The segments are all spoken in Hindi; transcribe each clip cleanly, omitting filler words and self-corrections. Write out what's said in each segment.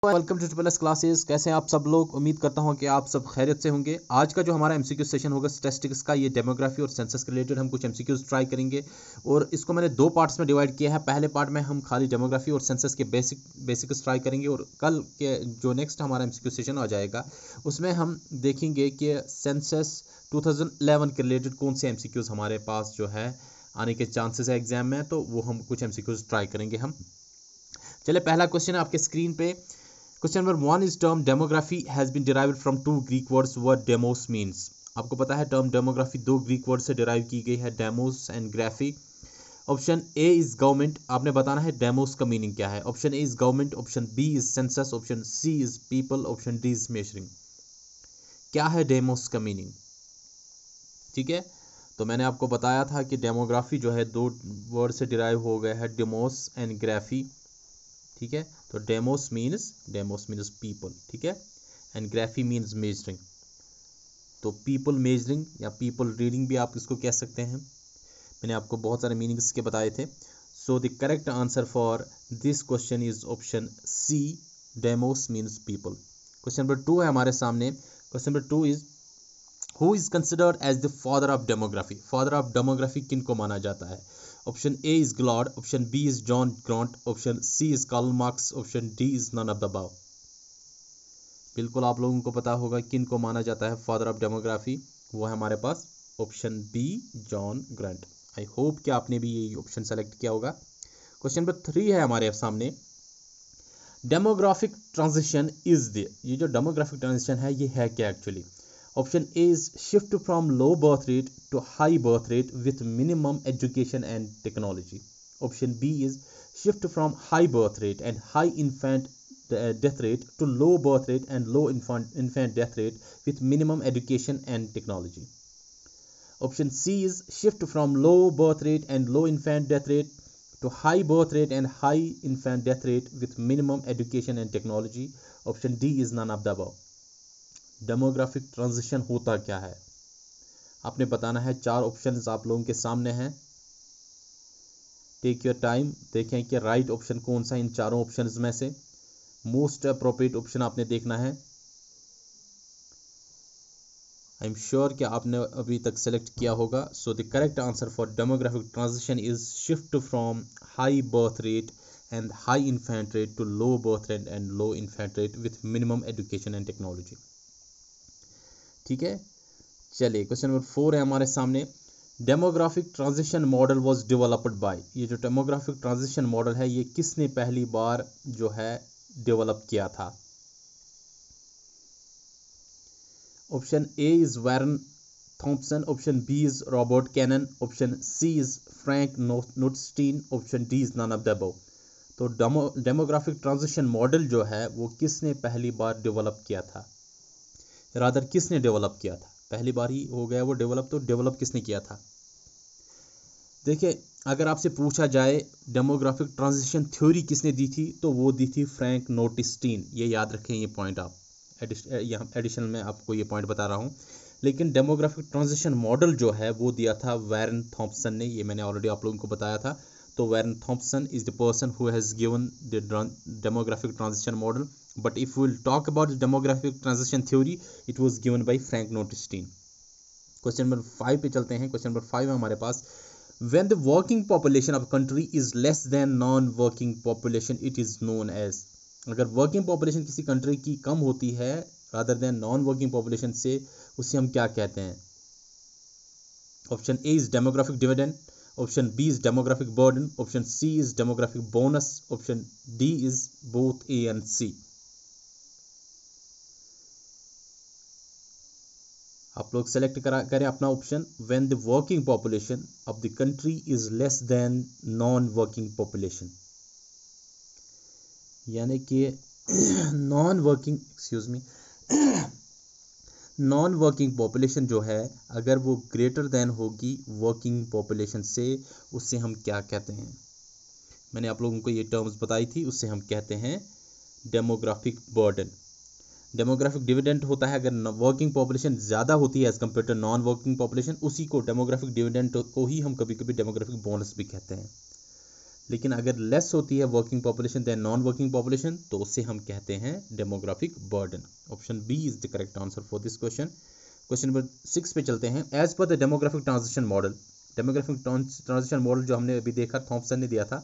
Welcome to triple S classes. कैसे हैं आप सब लोग? उम्मीद करता हूं कि आप सब खैरियत से होंगे। आज का जो हमारा एमसीक्यू सेशन होगा स्टैटिस्टिक्स का, ये डेमोग्राफी और सेंसस के रिलेटेड हम कुछ एमसीक्यूज ट्राई करेंगे और इसको मैंने दो पार्ट्स में डिवाइड किया है। पहले पार्ट में हम खाली डेमोग्राफी और सेंसस के बेसिक्स ट्राई करेंगे और कल के जो नेक्स्ट हमारा एमसीक्यू सेशन आ जाएगा उसमें हम देखेंगे कि सेंसस 2011 के रिलेटेड कौन से एमसीक्यूज हमारे पास जो है आने के चांसेस है एग्जाम में, तो वो हम कुछ एमसीक्यूज ट्राई करेंगे हम। चलिए, पहला क्वेश्चन है आपके स्क्रीन पे। Question number 1 is term demography has been derived from two Greek words what demos means. आपको पता है टर्म डेमोग्राफी दो ग्रीक वर्ड से डिराइव की गई है, demos and graphy. Option A is government, आपने बताना है डेमोस का मीनिंग क्या है। Option A is government, option B is census, option C is people, option D is measuring. क्या है डेमोस का मीनिंग? ठीक है, तो मैंने आपको बताया था कि डेमोग्राफी जो है दो वर्ड से डिराइव हो गया है, डेमोस एंड ग्राफी। ठीक है, तो डेमोस मीन्स पीपल, ठीक है, एंड ग्राफी मीन्स मेजरिंग। तो पीपल मेजरिंग या पीपल रीडिंग भी आप इसको कह सकते हैं। मैंने आपको बहुत सारे मीनिंग्स के बताए थे। So the correct answer for this question is option C, demos means people. Question number 2 है हमारे सामने। Question number 2 is who is considered as the father of demography. Father of demography किन को माना जाता है? Option A is Guillard, option B is John Graunt, option C is Karl Marx, option D is none of the above. बिल्कुल आप लोगों को पता होगा किन को माना जाता है फादर ऑफ डेमोग्राफी। वो है हमारे पास option B, John Graunt. I hope कि आपने भी यही ऑप्शन सेलेक्ट किया होगा। क्वेश्चन नंबर 3 है हमारे सामने। डेमोग्राफिक ट्रांजिशन इज द, ये जो डेमोग्राफिक ट्रांजिशन है ये है क्या actually? Option A is shift from low birth rate to high birth rate with minimum education and technology. Option B is shift from high birth rate and high infant death rate to low birth rate and low infant death rate with minimum education and technology. Option C is shift from low birth rate and low infant death rate to high birth rate and high infant death rate with minimum education and technology. Option D is none of the above. Demographic transition होता क्या है आपने बताना है। 4 ऑप्शंस आप लोगों के सामने हैं। टेक योर टाइम, देखें कि राइट ऑप्शन कौन सा इन चारों ऑप्शंस में से। मोस्ट अप्रोप्रिएट ऑप्शन आपने देखना है। आई एम श्योर कि आपने अभी तक सेलेक्ट किया होगा। So the correct answer for demographic transition is shift from high birth rate and high infant rate to low birth rate and low infant rate with minimum education and technology. ठीक है, चलिए क्वेश्चन नंबर 4 है हमारे सामने। Demographic transition model was developed by, ये जो डेमोग्राफिक ट्रांजिशन मॉडल है ये किसने पहली बार जो है डेवलप किया था? Option A is Warren Thompson, option B is Robert Cannan, option C is Frank Notestein, option D is none of the above. तो डेमोग्राफिक ट्रांजिशन मॉडल जो है वो किसने पहली बार डेवलप किया था? रादर किसने डेवलप किया था? पहली बार ही हो गया वो डेवलप, तो डेवलप किसने किया था? देखिए, अगर आपसे पूछा जाए डेमोग्राफिक ट्रांजिशन थ्योरी किसने दी थी, तो वो दी थी फ्रैंक नोटस्टीन। ये याद रखें, ये पॉइंट आप यहाँ एडिशनल में आपको ये पॉइंट बता रहा हूँ। लेकिन डेमोग्राफिक ट्रांजिशन मॉडल जो है वो दिया था वारन थॉम्पसन ने, ये मैंने ऑलरेडी आप लोगों को बताया था। तो Warren Thompson is the person who has given the demographic transition model, but if will talk about demographic transition theory it was given by Frank Notestein. Question number 5 पे चलते हैं। क्वेश्चन नंबर 5 है हमारे पास। When the working population of a country is less than non-working population, it is known as। अगर working population किसी country की कम होती है rather than non-working population से, उसे हम क्या कहते हैं? Option A is demographic dividend, Option B is demographic burden, Option C is demographic bonus, Option D is both A and C। आप लोग सेलेक्ट करें अपना option. When the working population of the country is less than non working population, यानी कि नॉन वर्किंग पॉपुलेशन जो है अगर वो ग्रेटर देन होगी वर्किंग पॉपुलेशन से, उससे हम क्या कहते हैं? मैंने आप लोगों को ये टर्म्स बताई थी, उससे हम कहते हैं डेमोग्राफिक बर्डन। डेमोग्राफिक डिविडेंड होता है अगर वर्किंग पॉपुलेशन ज़्यादा होती है as compare to non working population, उसी को डेमोग्राफिक डिविडेंड को ही हम कभी कभी डेमोग्राफिक बोनस भी कहते हैं। लेकिन अगर लेस होती है working population then non working population तो उसे हम कहते हैं demographic burden. Option B is the correct answer for this question. Question number 6 पे चलते हैं। As per the demographic transition model, demographic transition model जो हमने अभी देखा थॉम्पसन ने दिया था,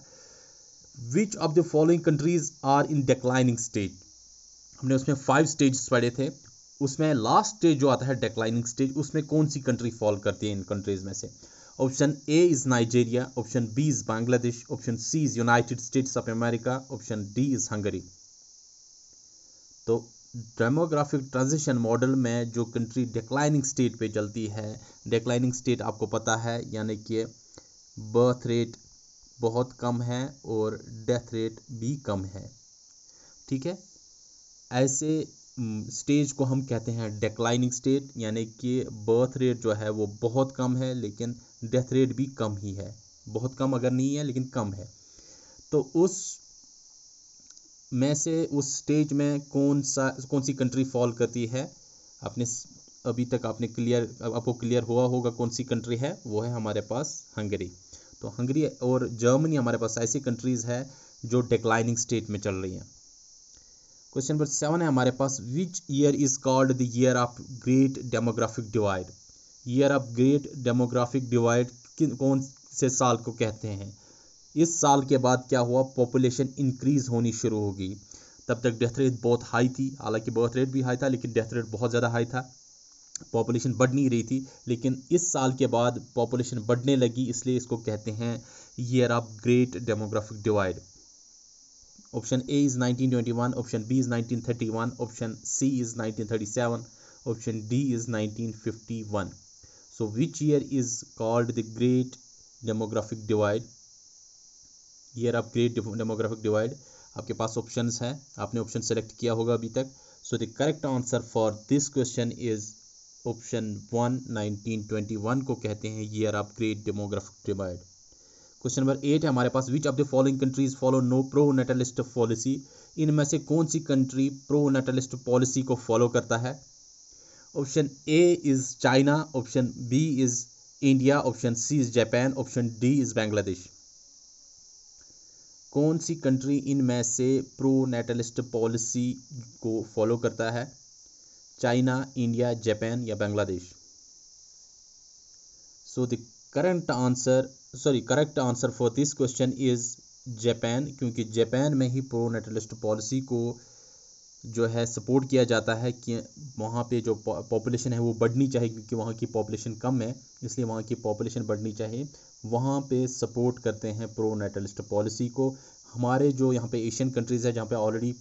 which of the following countries are in declining stage, हमने उसमें 5 स्टेज पढ़े थे, उसमें लास्ट स्टेज जो आता है डिक्लाइनिंग स्टेज, उसमें कौन सी कंट्री फॉल करती है इन कंट्रीज में से। Option A is Nigeria, option B is Bangladesh, option C is United States of America, option D is Hungary. तो डेमोग्राफिक ट्रांजिशन मॉडल में जो कंट्री डिक्लाइनिंग स्टेट पे चलती है, डिक्लाइनिंग स्टेट आपको पता है यानी कि बर्थ रेट बहुत कम है और डेथ रेट भी कम है, ठीक है। ऐसे स्टेज को हम कहते हैं डिक्लाइनिंग स्टेट, यानी कि बर्थ रेट जो है वो बहुत कम है लेकिन डेथ रेट भी कम ही है, बहुत कम अगर नहीं है लेकिन कम है। तो उस में से उस स्टेज में कौन सी कंट्री फॉल करती है, आपने अभी तक आपको क्लियर हुआ होगा कौन सी कंट्री है, वो है हमारे पास हंगरी। तो हंगरी और जर्मनी हमारे पास ऐसी कंट्रीज़ है जो डिक्लाइनिंग स्टेट में चल रही हैं। क्वेश्चन नंबर 7 है हमारे पास, which year is called the year of great demographic divide. Year of great demographic divide कौन से साल को कहते हैं। इस साल के बाद क्या हुआ, पॉपुलेशन इंक्रीज होनी शुरू होगी। तब तक डेथ रेट बहुत हाई थी, हालांकि बर्थ रेट भी हाई था लेकिन डेथ रेट बहुत ज़्यादा हाई था, पॉपुलेशन बढ़ नहीं रही थी। लेकिन इस साल के बाद पॉपुलेशन बढ़ने लगी, इसलिए इसको कहते हैं year of great demographic divide. Option A is 1921, option B is 1931, option C is 1937, option D is 1951। So which year is called the great demographic divide, year of great demographic divide. आपके पास ऑप्शंस हैं, आपने ऑप्शन सेलेक्ट किया होगा अभी तक। So the correct answer for this question is option 1, 1921 को कहते हैं year of great demographic divide. Question number 8 है हमारे पास, which of the following countries follow no pronatalist policy. इनमें से कौन सी कंट्री प्रो नेटलिस्ट पॉलिसी को फॉलो करता है। Option A is China, option B is India, option C is Japan, option D is Bangladesh. कौन सी कंट्री इनमें से प्रो नेटलिस्ट पॉलिसी को फॉलो करता है, चाइना, इंडिया, जापान या बांग्लादेश। सो the correct answer for this question is Japan, क्योंकि जापान में ही प्रो नेटलिस्ट पॉलिसी को जो है सपोर्ट किया जाता है कि वहाँ पे जो पॉपुलेशन है वो बढ़नी चाहिए, क्योंकि वहाँ की पॉपुलेशन कम है, इसलिए वहाँ की पॉपुलेशन बढ़नी चाहिए। वहाँ पे सपोर्ट करते हैं प्रो नेटलिस्ट पॉलिसी को। हमारे जो यहाँ पे एशियन कंट्रीज़ है जहाँ पे ऑलरेडी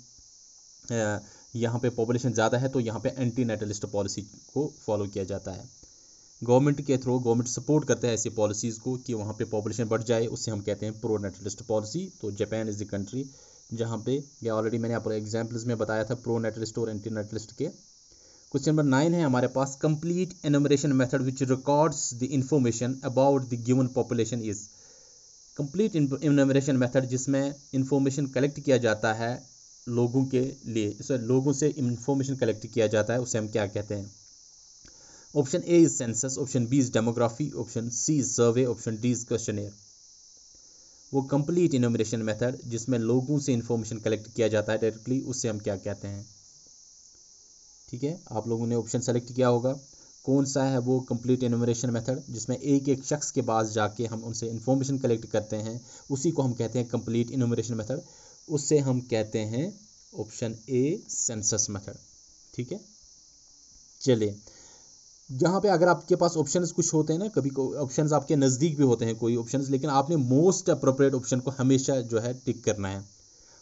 यहाँ पे पॉपुलेशन ज़्यादा है, तो यहाँ पे एंटी नेटलिस्ट पॉलिसी को फॉलो किया जाता है। गवर्नमेंट के थ्रू गवर्नमेंट सपोर्ट करते हैं ऐसी पॉलिसीज़ को कि वहाँ पे पॉपुलेशन बढ़ जाए, उससे हम कहते हैं प्रो नेटलिस्ट पॉलिसी। तो जापान इज़ द कंट्री जहाँ पे ये ऑलरेडी मैंने आपको एग्जाम्पल्स में बताया था प्रो नेटलिस्ट और एंटी नेटलिस्ट के। क्वेश्चन नंबर 9 है हमारे पास, complete enumeration method which records the information about the given population is. Complete enumeration method जिसमें इंफॉर्मेशन कलेक्ट किया जाता है लोगों के लिए, लोगों से इंफॉर्मेशन कलेक्ट किया जाता है, उसे हम क्या कहते हैं। Option A is census, option B is demography, option C is survey, option D is questionnaire. वो कंप्लीट इनोमिनेशन मेथड जिसमें लोगों से इंफॉर्मेशन कलेक्ट किया जाता है डायरेक्टली, उससे हम क्या कहते हैं। ठीक है, आप लोगों ने ऑप्शन सेलेक्ट किया होगा, कौन सा है वो कंप्लीट इनोमिनेशन मेथड जिसमें एक एक शख्स के पास जाके हम उनसे इंफॉर्मेशन कलेक्ट करते हैं, उसी को हम कहते हैं कंप्लीट इनोमिनेशन मेथड। उससे हम कहते हैं ऑप्शन ए सेंसस मेथड। ठीक है, चलिए, जहाँ पे अगर आपके पास ऑप्शंस कुछ होते हैं ना, कभी ऑप्शंस आपके नज़दीक भी होते हैं कोई ऑप्शंस, लेकिन आपने मोस्ट अप्रोप्रिएट ऑप्शन को हमेशा जो है टिक करना है।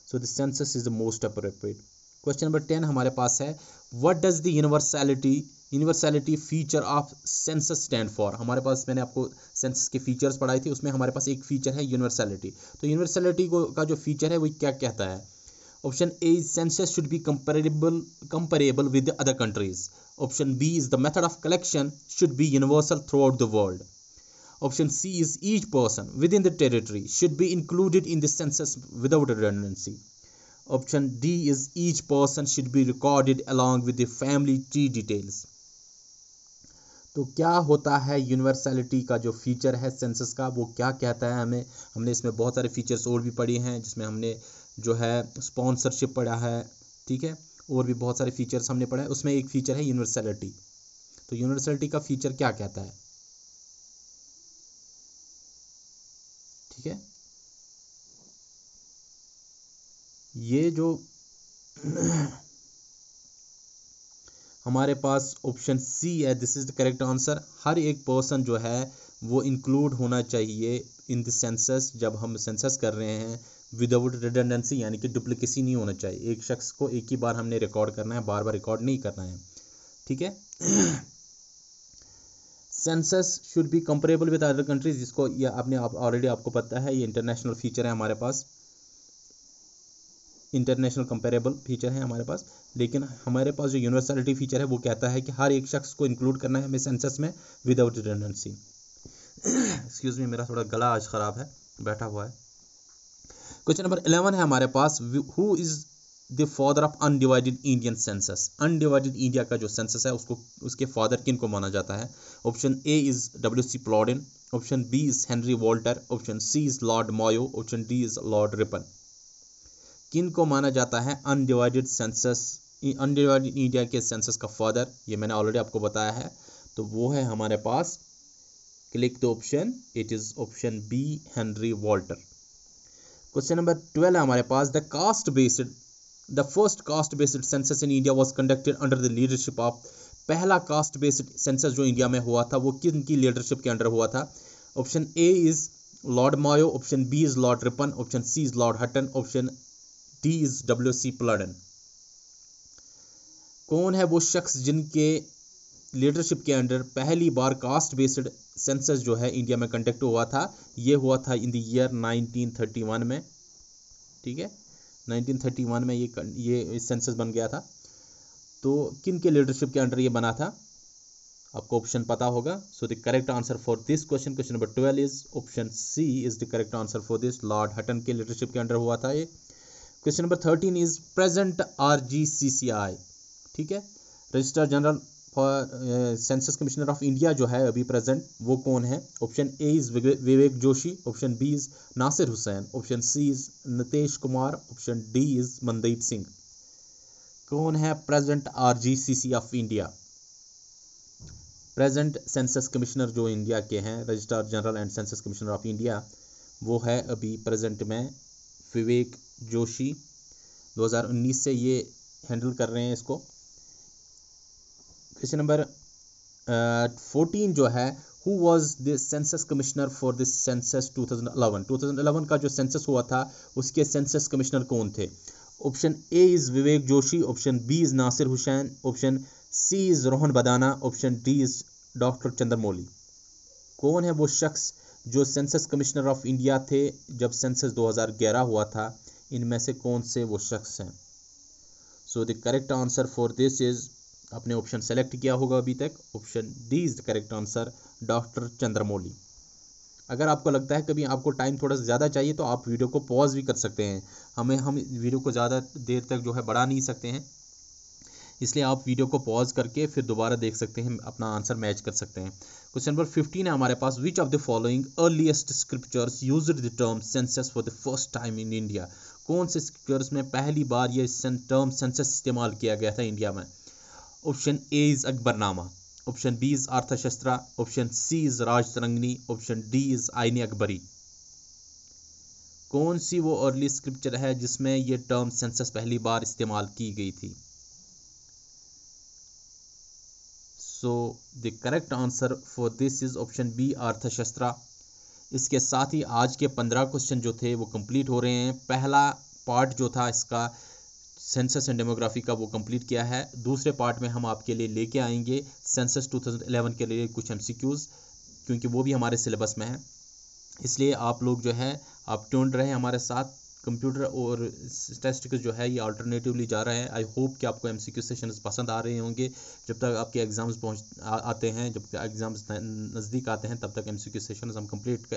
So the census is the most appropriate. Question number 10 हमारे पास है, what does the universality feature of census stand for. हमारे पास, मैंने आपको सेंसस के फीचर्स पढ़ाए थे, उसमें हमारे पास एक फीचर है यूनिवर्सैलिटी। तो यूनिवर्सैलिटी का जो फीचर है वो क्या कहता है। Option A, census should be comparable with other countries. Option B is the method of collection should be universal throughout the world. Option C is each person within the territory should be included in the census without redundancy. Option D is each person should be recorded along with the family tree details. तो क्या होता है यूनिवर्सलिटी का जो फीचर है सेंसस का, वो क्या कहता है हमें? हमने इसमें बहुत सारे फीचर्स और भी पढ़े हैं, जिसमें हमने जो है स्पॉन्सरशिप पढ़ा है, ठीक है, और भी बहुत सारे फीचर्स हमने पढ़ा है। उसमें एक फीचर है यूनिवर्सलिटी। तो यूनिवर्सलिटी का फीचर क्या कहता है? ठीक है, ये जो हमारे पास ऑप्शन सी है, this is the correct answer. हर एक पर्सन जो है वो इंक्लूड होना चाहिए इन द सेंसस। जब हम सेंसस कर रहे हैं विदाउट रिडंडेंसी, यानी कि डुप्लीकेसी नहीं होना चाहिए। एक शख्स को एक ही बार हमने रिकॉर्ड करना है, बार बार रिकॉर्ड नहीं करना है, ठीक है। Census should be comparable with other countries, जिसको ये आपने ऑलरेडी आपको पता है, ये इंटरनेशनल फीचर है हमारे पास, इंटरनेशनल कंपेरेबल फीचर है हमारे पास। लेकिन हमारे पास जो यूनिवर्सलिटी फीचर है वो कहता है कि हर एक शख्स को इंक्लूड करना है हमें सेंसस में विदाउट रिडंडेंसी। एक्सक्यूज मी, मेरा थोड़ा गला आज खराब है, बैठा हुआ है। क्वेश्चन नंबर 11 है हमारे पास, who is the father of undivided Indian census? Undivided India का जो सेंसस है उसको, उसके फादर किन को माना जाता है? Option A is W.C. Plowden, option B is Henry Walter, option C is Lord Mayo, option D is Lord Ripon. किन को माना जाता है अनडिवाइडेड सेंसस, अनडिवाइडेड इंडिया के सेंसस का फादर? ये मैंने ऑलरेडी आपको बताया है। तो वो है हमारे पास, click the option, it is option B, Henry Walter. Question number 12 है हमारे पास, the first caste based census in India was conducted under the leadership of. पहला कास्ट बेस्ड सेंसस जो इंडिया में हुआ था वो किन की लीडरशिप के अंडर हुआ था? Option A is Lord Mayo, option B is Lord Ripon, option C is Lord Hutton, option D is W.C. Plowden. कौन है वो शख्स जिनके लीडरशिप के अंडर पहली बार कास्ट बेस्ड सेंसस जो है इंडिया में कंडक्ट हुआ था? ये हुआ था इन द ईयर 1931 में, ठीक है, 1931 में ये सेंसस बन गया था। तो किन के लीडरशिप के अंडर ये बना था? आपको ऑप्शन पता होगा। So the correct answer for this question, question number 12 is option C is the correct answer for this. Lord Hutton के लीडरशिप के अंडर हुआ था ये। Question number 13 is present RGCCI, ठीक है, registrar general for census commissioner of India जो है अभी प्रेजेंट, वो कौन है? Option A is Vivek Joshi, option B is Nasir Hussain, option C is Nitesh Kumar, option D is Mandeep Singh. कौन है present RGCC of India? Present census commissioner जो इंडिया के हैं, registrar general and census commissioner of India, वो है अभी प्रेजेंट में विवेक जोशी। 2019 से ये हैंडल कर रहे हैं इसको। क्वेश्चन नंबर 14 जो है, who was the census commissioner for this census 2011? 2011 का जो सेंसस हुआ था उसके सेंसस कमिश्नर कौन थे? Option A is Vivek Joshi, option B is Nasir Hussain, option C is Rohan Badana, option D is doctor Chandramouli. कौन है वो शख्स जो सेंसस कमिश्नर ऑफ इंडिया थे जब सेंसस 2011 हुआ था? इनमें से कौन से वो शख्स हैं? सो the correct answer for this is, आपने ऑप्शन सेलेक्ट किया होगा अभी तक, option D is the correct answer, doctor Chandramouli. अगर आपको लगता है कभी आपको टाइम थोड़ा ज़्यादा चाहिए तो आप वीडियो को पॉज भी कर सकते हैं। हम वीडियो को ज़्यादा देर तक जो है बढ़ा नहीं सकते हैं, इसलिए आप वीडियो को पॉज करके फिर दोबारा देख सकते हैं, अपना आंसर मैच कर सकते हैं। क्वेश्चन नंबर 15 है हमारे पास, which of the following earliest scriptures used the term census for the first time in India? कौन से स्क्रिप्चर्स में पहली बार ये टर्म सेंसस इस्तेमाल किया गया था इंडिया में? Option A is Akbarnama, option B is Arthashastra, option C is Rajatarangini, option D is Ain Akbari. कौन सी वो अर्ली स्क्रिप्चर है जिसमें ये टर्म सेंसस पहली बार इस्तेमाल की गई थी? So the correct answer for this is option B, Arthashastra. इसके साथ ही आज के 15 क्वेश्चन जो थे वो कंप्लीट हो रहे हैं। पहला पार्ट जो था इसका सेंसस एंड डेमोग्राफी का वो कंप्लीट किया है। दूसरे पार्ट में हम आपके लिए लेके आएंगे सेंसस 2011 के लिए कुछ MCQs, क्योंकि वो भी हमारे सिलेबस में है। इसलिए आप लोग जो है आप ट्यून्ड रहे हमारे साथ। कंप्यूटर और स्टैटिस्टिक्स जो है ये अल्टरनेटिवली जा रहा है। आई होप कि आपको एमसीक्यू सेशंस पसंद आ रहे होंगे। जब तक आपके एग्ज़ाम्स आते हैं, जब एग्ज़ाम्स नज़दीक आते हैं, तब तक एमसीक्यू सेशंस हम कंप्लीट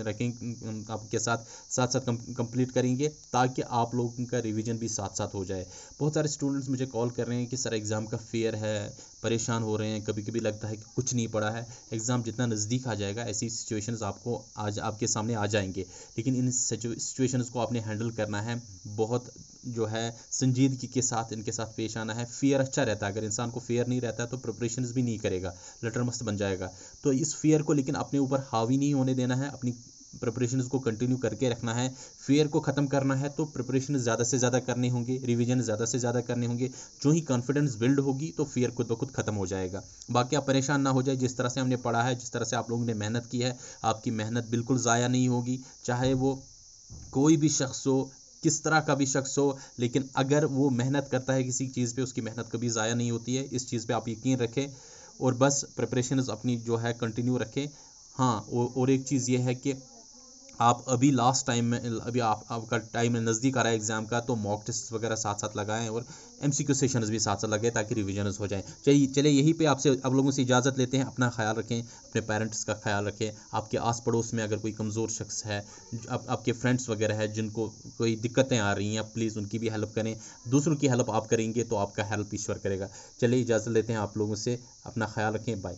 रखेंगे आपके साथ साथ कंप्लीट करेंगे, ताकि आप लोगों का रिवीजन भी साथ साथ हो जाए। बहुत सारे स्टूडेंट्स मुझे कॉल कर रहे हैं कि सर एग्ज़ाम का फेयर है, परेशान हो रहे हैं, कभी कभी लगता है कि कुछ नहीं पढ़ा है। एग्ज़ाम जितना नज़दीक आ जाएगा ऐसी सिचुएशंस आपको आज आपके सामने आ जाएंगे, लेकिन इन सिचुएशंस को आपने हैंडल करना है, बहुत जो है संजीदगी के साथ इनके साथ पेश आना है। फियर अच्छा रहता है, अगर इंसान को फियर नहीं रहता है तो प्रिपरेशंस भी नहीं करेगा, लटर मस्त बन जाएगा। तो इस फियर को लेकिन अपने ऊपर हावी नहीं होने देना है, अपनी प्रिपरेशंस को कंटिन्यू करके रखना है। फियर को ख़त्म करना है तो प्रिपरेशन ज़्यादा से ज़्यादा करने होंगे, रिवीजन ज़्यादा से ज़्यादा करने होंगे। जो ही कॉन्फिडेंस बिल्ड होगी तो फियर खुद ब खुद ख़त्म हो जाएगा। बाकी आप परेशान ना हो जाए, जिस तरह से हमने पढ़ा है, जिस तरह से आप लोगों ने मेहनत की है, आपकी मेहनत बिल्कुल ज़ाया नहीं होगी। चाहे वो कोई भी शख्स हो, किस तरह का भी शख्स हो, लेकिन अगर वो मेहनत करता है किसी चीज़ पे, उसकी मेहनत कभी ज़ाया नहीं होती है। इस चीज़ पे आप यकीन रखें और बस प्रिपरेशंस अपनी जो है कंटिन्यू रखें। हाँ, और एक चीज़ ये है कि आप अभी लास्ट टाइम में, अभी आपका टाइम नज़दीक आ रहा है एग्ज़ाम का, तो मॉक टेस्ट वगैरह साथ साथ लगाएं और एमसीक्यू सेशंस भी साथ साथ लगाएं, ताकि रिविजन्स हो जाएं। चलिए यहीं पे आपसे आप लोगों से इजाज़त लेते हैं। अपना ख्याल रखें, अपने पेरेंट्स का ख्याल रखें। आपके आस पड़ोस में अगर कोई कमज़ोर शख्स है, आपके फ्रेंड्स वगैरह है जिनको कोई दिक्कतें आ रही हैं, प्लीज़ उनकी भी हेल्प करें। दूसरों की हेल्प आप करेंगे तो आपका हेल्प ईश्वर करेगा। चलिए इजाज़त लेते हैं आप लोगों से, अपना ख्याल रखें, बाय।